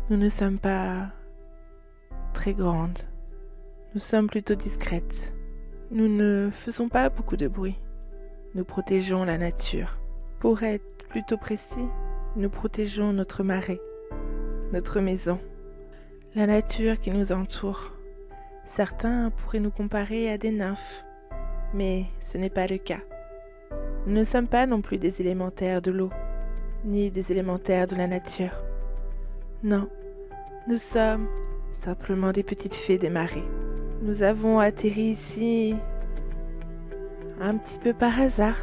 Nous ne sommes pas très grandes, nous sommes plutôt discrètes. Nous ne faisons pas beaucoup de bruit. Nous protégeons la nature. Pour être plutôt précis, nous protégeons notre marais, notre maison, la nature qui nous entoure. Certains pourraient nous comparer à des nymphes, mais ce n'est pas le cas. Nous ne sommes pas non plus des élémentaires de l'eau, ni des élémentaires de la nature. Non, nous sommes simplement des petites fées des marais. Nous avons atterri ici un petit peu par hasard.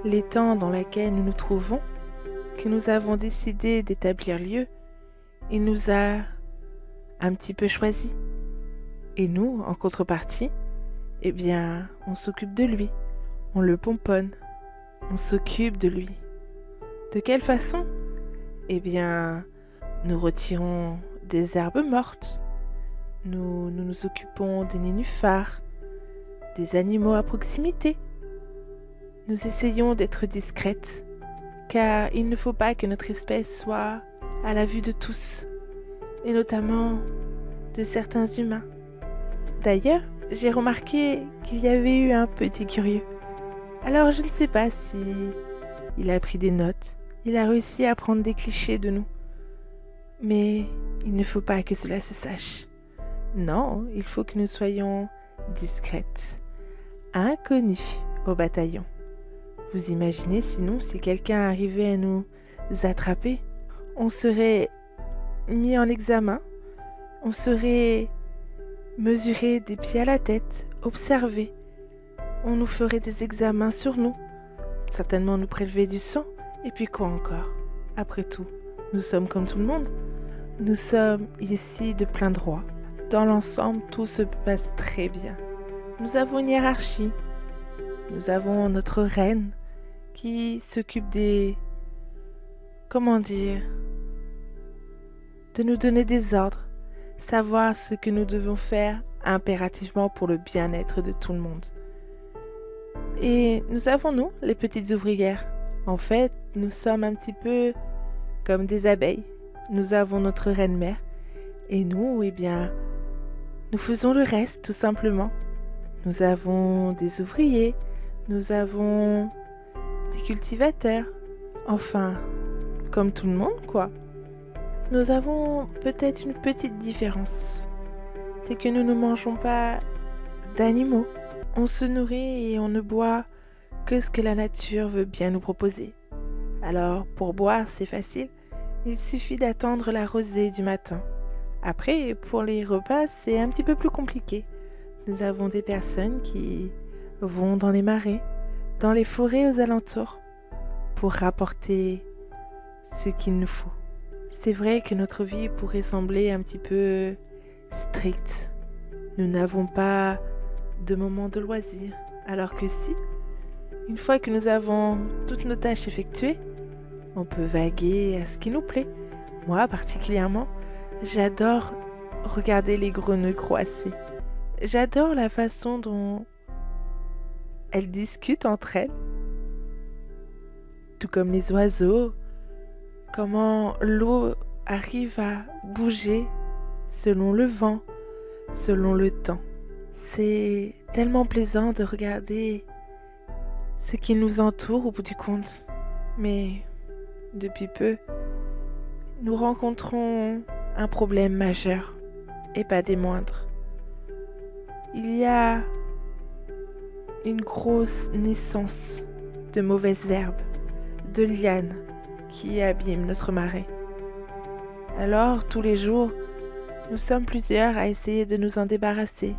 L'étang dans lequel nous nous trouvons, que nous avons décidé d'établir lieu, il nous a un petit peu choisis. Et nous, en contrepartie, eh bien, on s'occupe de lui, on le pomponne, on s'occupe de lui. De quelle façon ? Eh bien, nous retirons des herbes mortes, nous nous occupons des nénuphars, des animaux à proximité. Nous essayons d'être discrètes, car il ne faut pas que notre espèce soit à la vue de tous, et notamment de certains humains. D'ailleurs, j'ai remarqué qu'il y avait eu un petit curieux. Alors je ne sais pas si il a pris des notes, il a réussi à prendre des clichés de nous. Mais il ne faut pas que cela se sache. Non, il faut que nous soyons discrètes, inconnues au bataillon. Vous imaginez sinon si quelqu'un arrivait à nous attraper, on serait mis en examen, on serait mesuré des pieds à la tête, observé. On nous ferait des examens sur nous, certainement nous prélever du sang, et puis quoi encore ? Après tout, nous sommes comme tout le monde. Nous sommes ici de plein droit. Dans l'ensemble, tout se passe très bien. Nous avons une hiérarchie. Nous avons notre reine qui s'occupe des... Comment dire ? De nous donner des ordres, savoir ce que nous devons faire impérativement pour le bien-être de tout le monde. Et nous avons, nous, les petites ouvrières. En fait, nous sommes un petit peu comme des abeilles. Nous avons notre reine-mère. Et nous, eh bien, nous faisons le reste, tout simplement. Nous avons des ouvriers, nous avons des cultivateurs. Enfin, comme tout le monde, quoi. Nous avons peut-être une petite différence. C'est que nous ne mangeons pas d'animaux. On se nourrit et on ne boit que ce que la nature veut bien nous proposer. Alors, pour boire, c'est facile. Il suffit d'attendre la rosée du matin. Après, pour les repas, c'est un petit peu plus compliqué. Nous avons des personnes qui vont dans les marais, dans les forêts aux alentours, pour rapporter ce qu'il nous faut. C'est vrai que notre vie pourrait sembler un petit peu stricte. Nous n'avons pas de moments de loisirs, alors que si, une fois que nous avons toutes nos tâches effectuées, on peut vaguer à ce qui nous plaît. Moi, particulièrement, j'adore regarder les grenouilles croasser. J'adore la façon dont elles discutent entre elles. Tout comme les oiseaux, comment l'eau arrive à bouger selon le vent, selon le temps. C'est tellement plaisant de regarder ce qui nous entoure au bout du compte. Mais depuis peu, nous rencontrons un problème majeur, et pas des moindres. Il y a une grosse naissance de mauvaises herbes, de lianes qui abîment notre marais. Alors, tous les jours, nous sommes plusieurs à essayer de nous en débarrasser,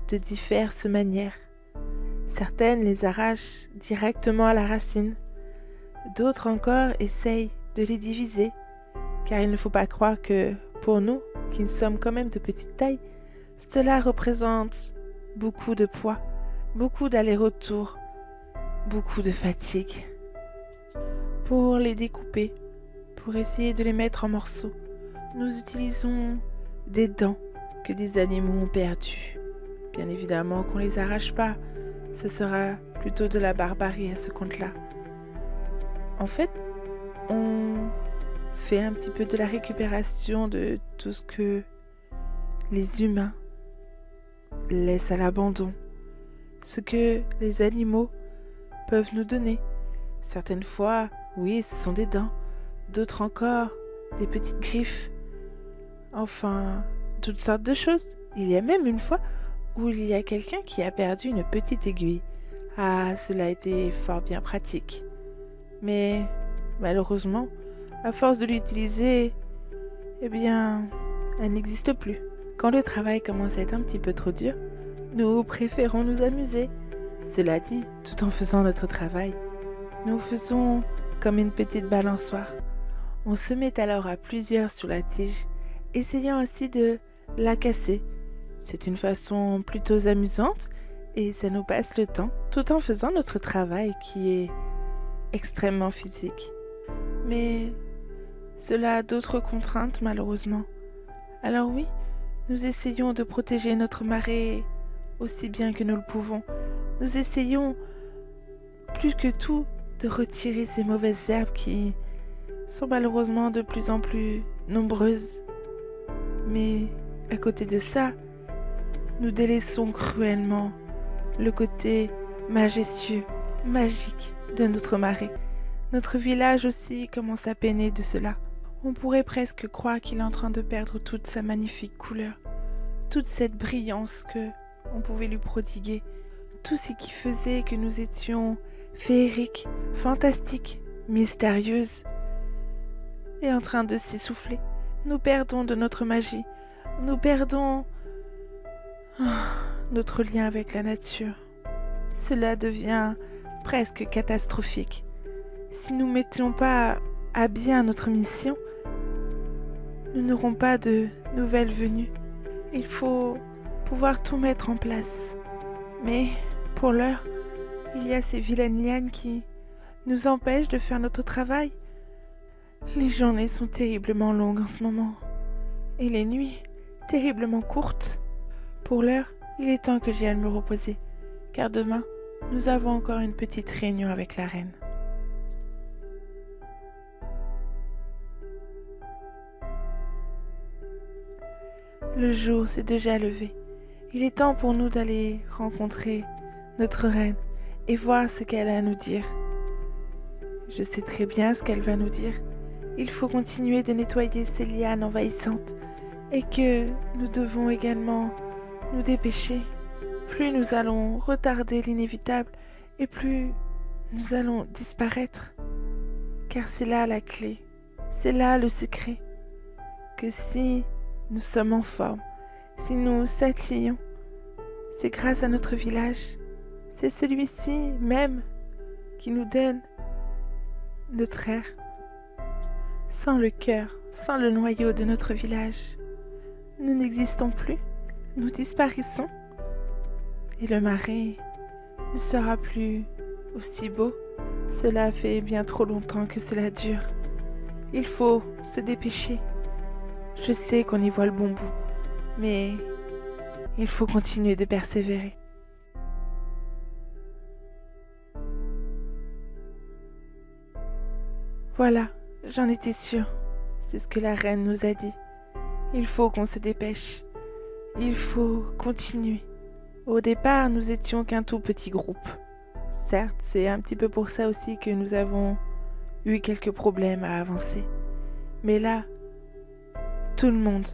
de diverses manières. Certaines les arrachent directement à la racine, d'autres encore essayent de les diviser, car il ne faut pas croire que, pour nous, qui sommes quand même de petite taille, cela représente beaucoup de poids, beaucoup d'allers-retours, beaucoup de fatigue. Pour les découper, pour essayer de les mettre en morceaux. Nous utilisons des dents que des animaux ont perdues. Bien évidemment qu'on ne les arrache pas, ce sera plutôt de la barbarie à ce compte-là. En fait, on fait un petit peu de la récupération de tout ce que les humains laissent à l'abandon, ce que les animaux peuvent nous donner. Certaines fois, oui, ce sont des dents, d'autres encore, des petites griffes, enfin, toutes sortes de choses. Il y a même une fois où il y a quelqu'un qui a perdu une petite aiguille. Ah, cela a été fort bien pratique. Mais malheureusement, à force de l'utiliser, eh bien, elle n'existe plus. Quand le travail commence à être un petit peu trop dur, nous préférons nous amuser. Cela dit, tout en faisant notre travail, nous faisons comme une petite balançoire. On se met alors à plusieurs sur la tige, essayant ainsi de la casser. C'est une façon plutôt amusante et ça nous passe le temps tout en faisant notre travail qui est extrêmement physique. Mais cela a d'autres contraintes malheureusement. Alors oui, nous essayons de protéger notre marée aussi bien que nous le pouvons. Nous essayons plus que tout de retirer ces mauvaises herbes qui sont malheureusement de plus en plus nombreuses. Mais à côté de ça, nous délaissons cruellement le côté majestueux, magique de notre marée. Notre village aussi commence à peiner de cela. On pourrait presque croire qu'il est en train de perdre toute sa magnifique couleur, toute cette brillance que on pouvait lui prodiguer, tout ce qui faisait que nous étions féeriques, fantastiques, mystérieuses, est en train de s'essouffler. Nous perdons de notre magie, nous perdons notre lien avec la nature. Cela devient presque catastrophique. Si nous ne mettions pas à bien notre mission, nous n'aurons pas de nouvelles venues. Il faut pouvoir tout mettre en place. Mais pour l'heure, il y a ces vilaines lianes qui nous empêchent de faire notre travail. Les journées sont terriblement longues en ce moment et les nuits terriblement courtes. Pour l'heure, il est temps que j'aille me reposer, car demain, nous avons encore une petite réunion avec la reine. Le jour s'est déjà levé. Il est temps pour nous d'aller rencontrer notre reine et voir ce qu'elle a à nous dire. Je sais très bien ce qu'elle va nous dire. Il faut continuer de nettoyer ces lianes envahissantes et que nous devons également nous dépêcher. Plus nous allons retarder l'inévitable et plus nous allons disparaître. Car c'est là la clé, c'est là le secret. Que si nous sommes en forme, si nous s'attillons, c'est grâce à notre village. C'est celui-ci même qui nous donne notre air. Sans le cœur, sans le noyau de notre village, nous n'existons plus, nous disparaissons. Et le marais ne sera plus aussi beau. Cela fait bien trop longtemps que cela dure. Il faut se dépêcher. Je sais qu'on y voit le bon bout, mais il faut continuer de persévérer. Voilà, j'en étais sûre. C'est ce que la reine nous a dit. Il faut qu'on se dépêche. Il faut continuer. Au départ, nous étions qu'un tout petit groupe. Certes, c'est un petit peu pour ça aussi que nous avons eu quelques problèmes à avancer. Mais là, tout le monde,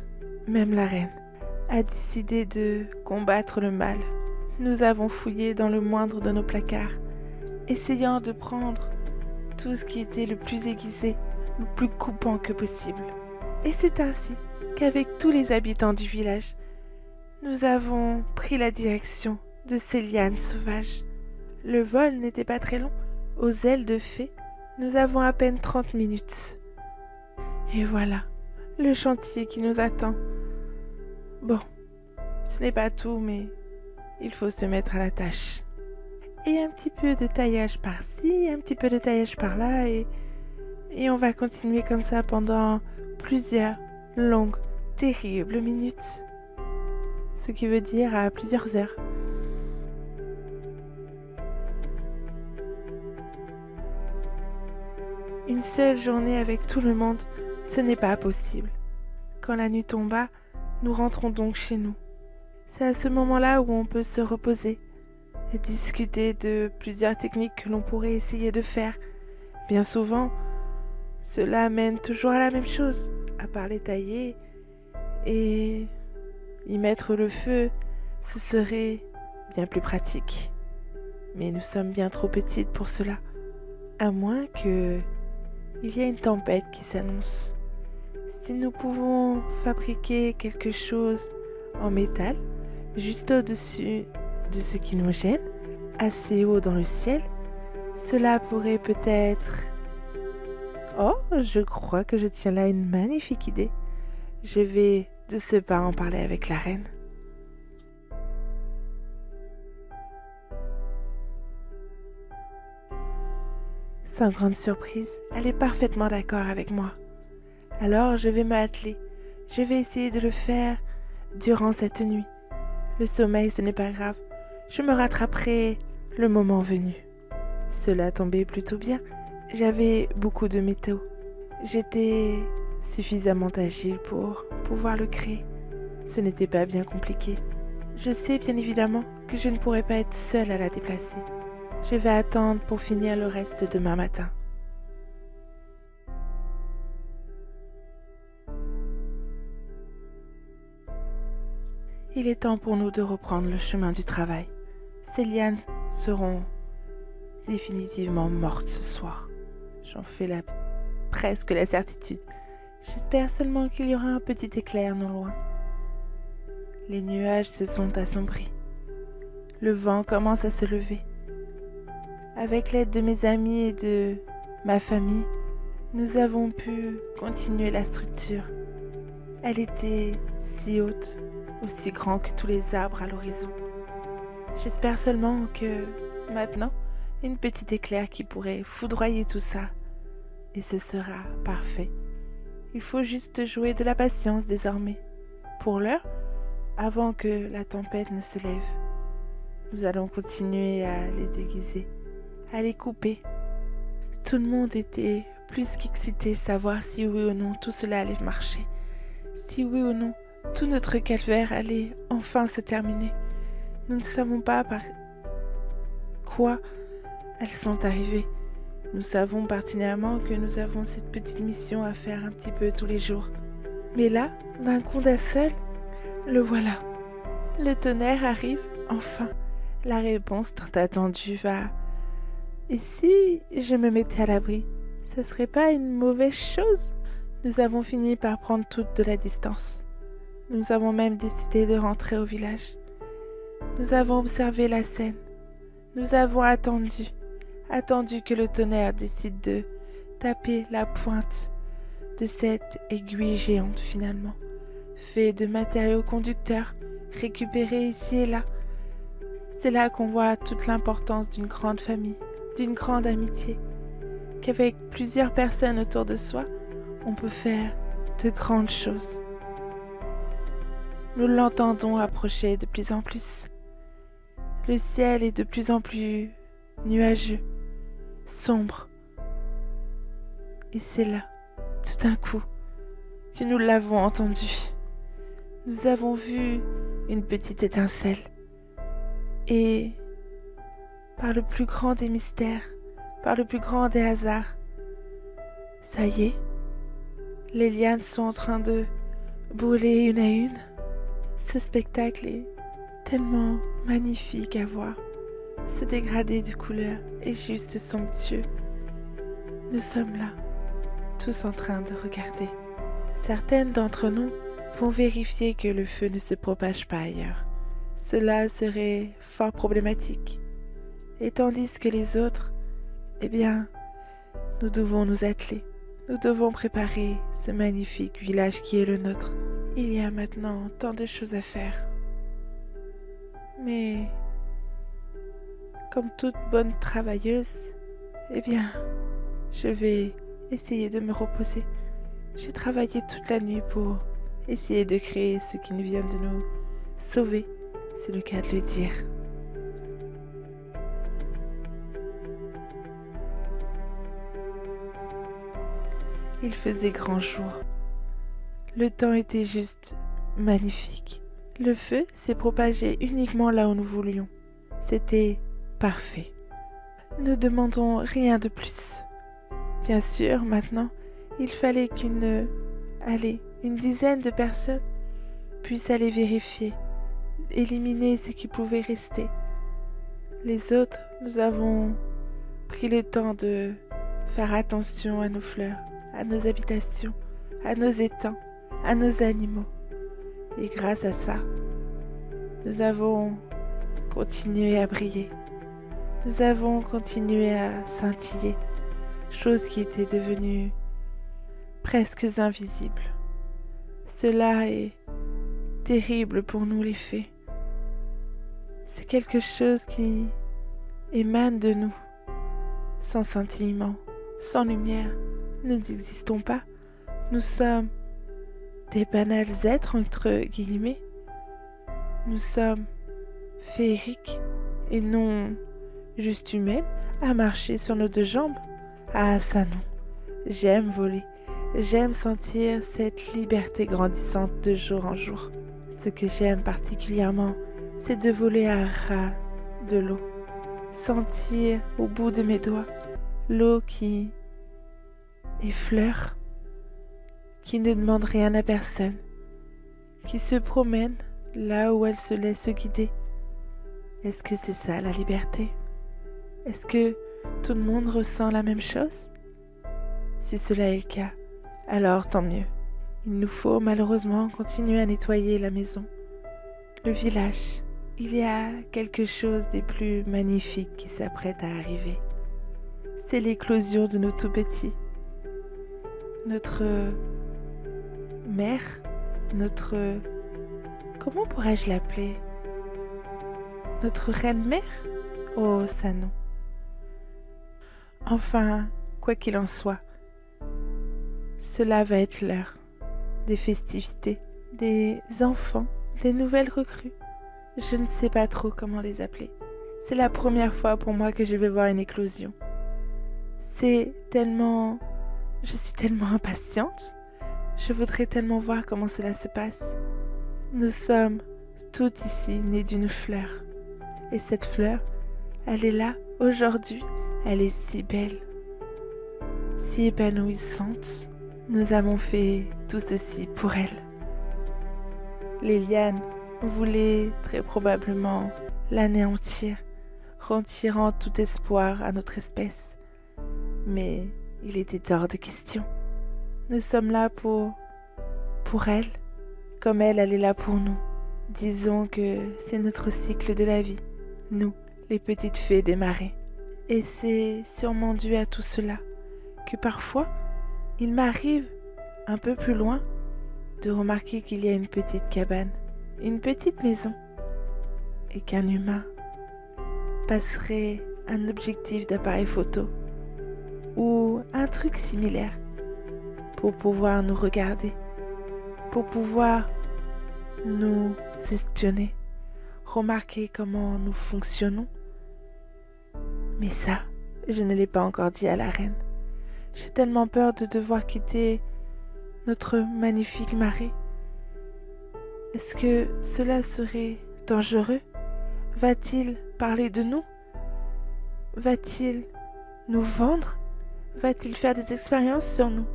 même la reine, a décidé de combattre le mal. Nous avons fouillé dans le moindre de nos placards, essayant de prendre tout ce qui était le plus aiguisé, le plus coupant que possible. Et c'est ainsi qu'avec tous les habitants du village, nous avons pris la direction de ces lianes sauvages. Le vol n'était pas très long. Aux ailes de fée, nous avons à peine 30 minutes. Et voilà, le chantier qui nous attend. Bon, ce n'est pas tout, mais il faut se mettre à la tâche. Et un petit peu de taillage par-ci, un petit peu de taillage par-là, et Et on va continuer comme ça pendant plusieurs longues, terribles minutes. Ce qui veut dire à plusieurs heures. Une seule journée avec tout le monde, ce n'est pas possible. Quand la nuit tomba, nous rentrons donc chez nous. C'est à ce moment-là où on peut se reposer et discuter de plusieurs techniques que l'on pourrait essayer de faire. Bien souvent, cela mène toujours à la même chose, à part les tailler et y mettre le feu, ce serait bien plus pratique. Mais nous sommes bien trop petites pour cela, à moins que il y ait une tempête qui s'annonce. Si nous pouvons fabriquer quelque chose en métal, juste au-dessus de ce qui nous gêne, assez haut dans le ciel, cela pourrait peut-être... Oh, je crois que je tiens là une magnifique idée. Je vais de ce pas en parler avec la reine. Sans grande surprise, elle est parfaitement d'accord avec moi. Alors je vais me atteler. Je vais essayer de le faire durant cette nuit. Le sommeil, ce n'est pas grave. Je me rattraperai le moment venu. Cela tombait plutôt bien. J'avais beaucoup de métaux. J'étais suffisamment agile pour pouvoir le créer. Ce n'était pas bien compliqué. Je sais bien évidemment que je ne pourrai pas être seule à la déplacer. Je vais attendre pour finir le reste demain matin. Il est temps pour nous de reprendre le chemin du travail. Ces lianes seront définitivement mortes ce soir. J'en fais presque la certitude. J'espère seulement qu'il y aura un petit éclair non loin. Les nuages se sont assombris. Le vent commence à se lever. Avec l'aide de mes amis et de ma famille, nous avons pu continuer la structure. Elle était si haute, aussi grande que tous les arbres à l'horizon. J'espère seulement que, maintenant, une petite éclair qui pourrait foudroyer tout ça, et ce sera parfait. Il faut juste jouer de la patience désormais. Pour l'heure, avant que la tempête ne se lève, nous allons continuer à les aiguiser, à les couper. Tout le monde était plus qu'excité de savoir si oui ou non tout cela allait marcher, si oui ou non tout notre calvaire allait enfin se terminer. Nous ne savons pas par quoi elles sont arrivées. Nous savons pertinemment que nous avons cette petite mission à faire un petit peu tous les jours. Mais là, d'un coup d'un seul, le voilà. Le tonnerre arrive, enfin. La réponse tant attendue va... Et si je me mettais à l'abri, ce serait pas une mauvaise chose? Nous avons fini par prendre toute de la distance. Nous avons même décidé de rentrer au village. Nous avons observé la scène. Nous avons attendu que le tonnerre décide de taper la pointe de cette aiguille géante finalement, fait de matériaux conducteurs récupérés ici et là. C'est là qu'on voit toute l'importance d'une grande famille, d'une grande amitié, qu'avec plusieurs personnes autour de soi, on peut faire de grandes choses. Nous l'entendons approcher de plus en plus. Le ciel est de plus en plus nuageux, sombre. Et c'est là, tout d'un coup, que nous l'avons entendu. Nous avons vu une petite étincelle. Et par le plus grand des mystères, par le plus grand des hasards, ça y est, les lianes sont en train de brûler une à une. Ce spectacle est tellement magnifique à voir. Ce dégradé de couleurs est juste somptueux. Nous sommes là, tous en train de regarder. Certaines d'entre nous vont vérifier que le feu ne se propage pas ailleurs. Cela serait fort problématique. Et tandis que les autres, eh bien, nous devons nous atteler. Nous devons préparer ce magnifique village qui est le nôtre. Il y a maintenant tant de choses à faire. Mais, comme toute bonne travailleuse, eh bien, je vais essayer de me reposer. J'ai travaillé toute la nuit pour essayer de créer ce qui vient de nous sauver, c'est le cas de le dire. Il faisait grand jour. Le temps était juste magnifique. Le feu s'est propagé uniquement là où nous voulions. C'était parfait. Ne demandons rien de plus. Bien sûr, maintenant, il fallait une dizaine de personnes puissent aller vérifier, éliminer ce qui pouvait rester. Les autres, nous avons pris le temps de faire attention à nos fleurs, à nos habitations, à nos étangs, à nos animaux. Et grâce à ça, nous avons continué à briller. Nous avons continué à scintiller, chose qui était devenue presque invisible. Cela est terrible pour nous les fées. C'est quelque chose qui émane de nous. Sans scintillement, sans lumière, nous n'existons pas. Nous sommes des banals êtres, entre guillemets. Nous sommes féeriques et non juste humaines à marcher sur nos deux jambes. Ah, ça non. J'aime voler. J'aime sentir cette liberté grandissante de jour en jour. Ce que j'aime particulièrement, c'est de voler à ras de l'eau. Sentir au bout de mes doigts l'eau qui effleure, qui ne demande rien à personne, qui se promène là où elle se laisse guider. Est-ce que c'est ça la liberté? Est-ce que tout le monde ressent la même chose? Si cela est le cas, alors tant mieux. Il nous faut malheureusement continuer à nettoyer la maison, le village. Il y a quelque chose des plus magnifiques qui s'apprête à arriver. C'est l'éclosion de nos tout-petits. Notre mère, comment pourrais-je l'appeler? Notre reine-mère? Oh, ça non. Enfin, quoi qu'il en soit, cela va être l'heure des festivités, des enfants, des nouvelles recrues. Je ne sais pas trop comment les appeler. C'est la première fois pour moi que je vais voir une éclosion. Je suis tellement impatiente. Je voudrais tellement voir comment cela se passe. Nous sommes toutes ici nées d'une fleur. Et cette fleur, elle est là aujourd'hui. Elle est si belle, si épanouissante. Nous avons fait tout ceci pour elle. Les lianes voulaient très probablement l'anéantir, retirant tout espoir à notre espèce. Mais il était hors de question. Nous sommes là pour elle, comme elle est là pour nous. Disons que c'est notre cycle de la vie, nous, les petites fées des marais. Et c'est sûrement dû à tout cela que parfois, il m'arrive, un peu plus loin, de remarquer qu'il y a une petite cabane, une petite maison, et qu'un humain passerait un objectif d'appareil photo ou un truc similaire pour pouvoir nous regarder, pour pouvoir nous espionner, remarquer comment nous fonctionnons. Mais ça, je ne l'ai pas encore dit à la reine. J'ai tellement peur de devoir quitter notre magnifique marais. Est-ce que cela serait dangereux? Va-t-il parler de nous? Va-t-il nous vendre? Va-t-il faire des expériences sur nous?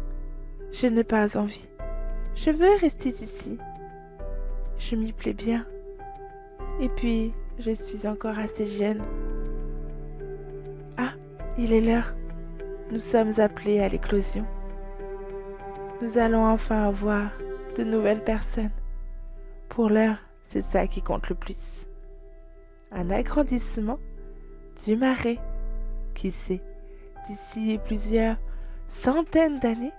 Je n'ai pas envie. Je veux rester ici. Je m'y plais bien. Et puis, je suis encore assez jeune. Ah, il est l'heure. Nous sommes appelés à l'éclosion. Nous allons enfin avoir de nouvelles personnes. Pour l'heure, c'est ça qui compte le plus. Un agrandissement du marais. Qui sait, d'ici plusieurs centaines d'années,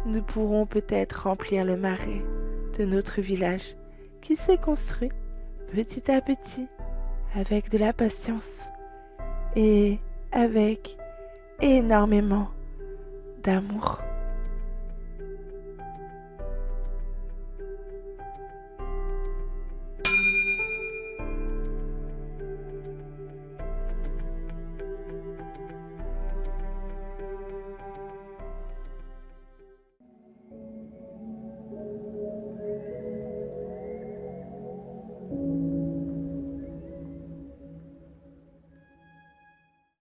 nous pourrons peut-être remplir le marais de notre village qui se construit petit à petit avec de la patience et avec énormément d'amour.